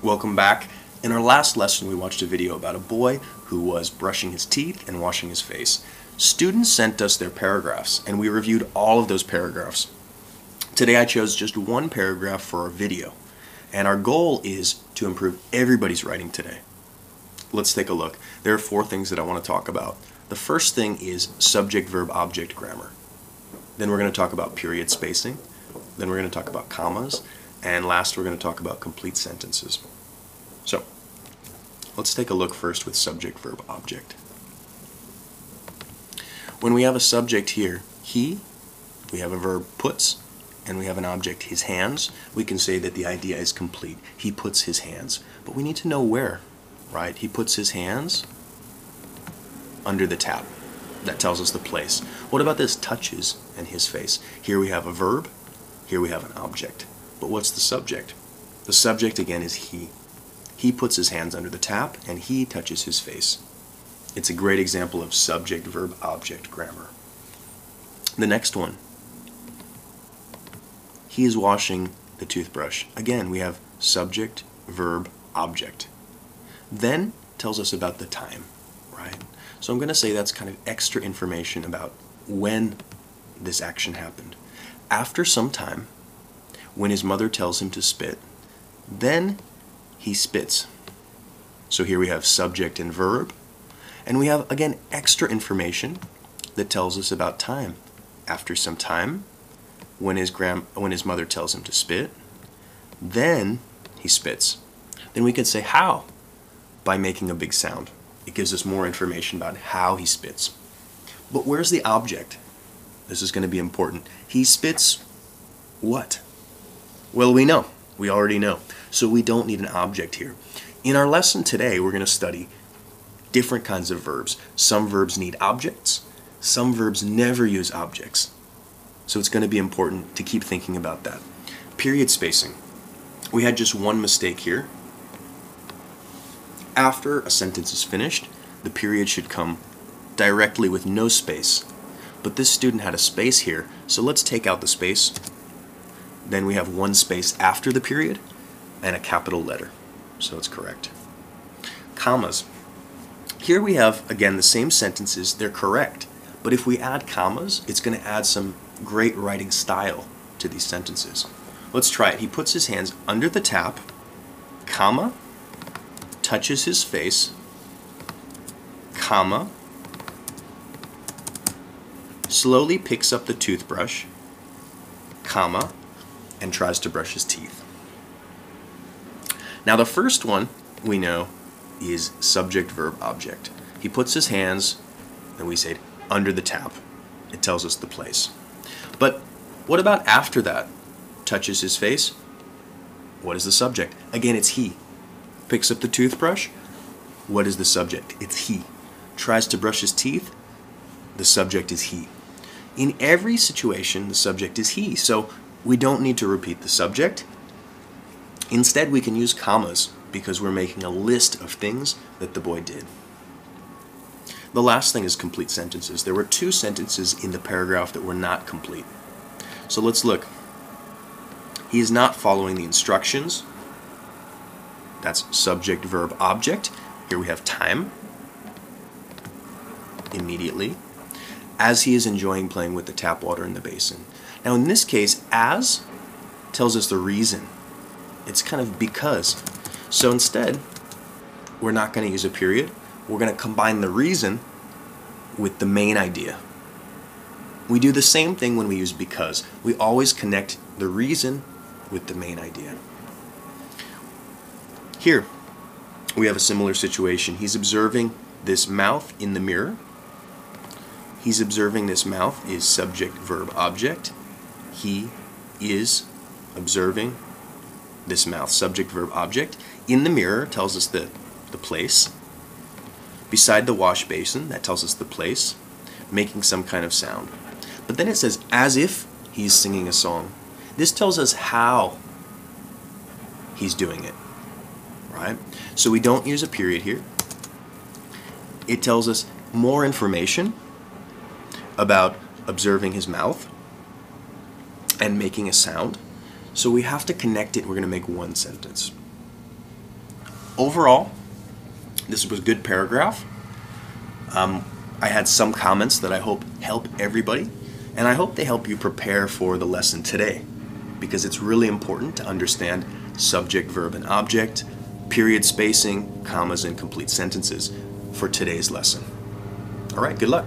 Welcome back. In our last lesson we watched a video about a boy who was brushing his teeth and washing his face. Students sent us their paragraphs and we reviewed all of those paragraphs. Today I chose just one paragraph for our video and our goal is to improve everybody's writing today. Let's take a look. There are 4 things that I want to talk about. The first thing is subject-verb-object grammar. Then we're going to talk about period spacing. Then we're going to talk about commas. And last we're going to talk about complete sentences. So, let's take a look first with subject-verb-object. When we have a subject here, he, we have a verb puts, and we have an object his hands, we can say that the idea is complete. He puts his hands. But we need to know where, right? He puts his hands under the tap. That tells us the place. What about this touches and his face? Here we have a verb, here we have an object. But what's the subject? The subject again is he. He puts his hands under the tap and he touches his face. It's a great example of subject-verb-object grammar. The next one. He is washing the toothbrush. Again, we have subject, verb, object. Then tells us about the time, right? So I'm going to say that's kind of extra information about when this action happened. After some time, when his mother tells him to spit, then he spits. So here we have subject and verb, and we have again extra information that tells us about time. After some time, when his mother tells him to spit, then he spits. Then we can say how? By making a big sound. It gives us more information about how he spits. But where's the object? This is going to be important. He spits what? Well, we know. We already know. So we don't need an object here. In our lesson today, we're going to study different kinds of verbs. Some verbs need objects. Some verbs never use objects. So it's going to be important to keep thinking about that. Period spacing. We had just one mistake here. After a sentence is finished, the period should come directly with no space. But this student had a space here, so let's take out the space. Then we have one space after the period and a capital letter. So it's correct. Commas. Here we have, again, the same sentences. They're correct. But if we add commas, it's going to add some great writing style to these sentences. Let's try it. He puts his hands under the tap, comma, touches his face, comma, slowly picks up the toothbrush, comma, and tries to brush his teeth. Now the first one we know is subject-verb-object. He puts his hands, and we say under the tap. It tells us the place. But what about after that? Touches his face. What is the subject? Again, it's he. Picks up the toothbrush. What is the subject? It's he. Tries to brush his teeth. The subject is he. In every situation, the subject is he. So we don't need to repeat the subject. Instead, we can use commas because we're making a list of things that the boy did. The last thing is complete sentences. There were 2 sentences in the paragraph that were not complete. So let's look. He is not following the instructions. That's subject, verb, object. Here we have time. Immediately. As he is enjoying playing with the tap water in the basin. Now in this case, as tells us the reason. It's kind of because. So instead, we're not going to use a period. We're going to combine the reason with the main idea. We do the same thing when we use because. We always connect the reason with the main idea. Here, we have a similar situation. He's observing this mouth in the mirror. He's observing this mouth is subject, verb, object. He is observing this mouth, subject, verb, object. In the mirror tells us the place. Beside the wash basin, that tells us the place. Making some kind of sound. But then it says, as if he's singing a song. This tells us how he's doing it. Right? So we don't use a period here. It tells us more information about observing his mouth and making a sound. So we have to connect it. We're going to make one sentence. overall, this was a good paragraph. I had some comments that I hope help everybody, and I hope they help you prepare for the lesson today, because it's really important to understand subject, verb, and object, period spacing, commas, and complete sentences for today's lesson. All right, good luck.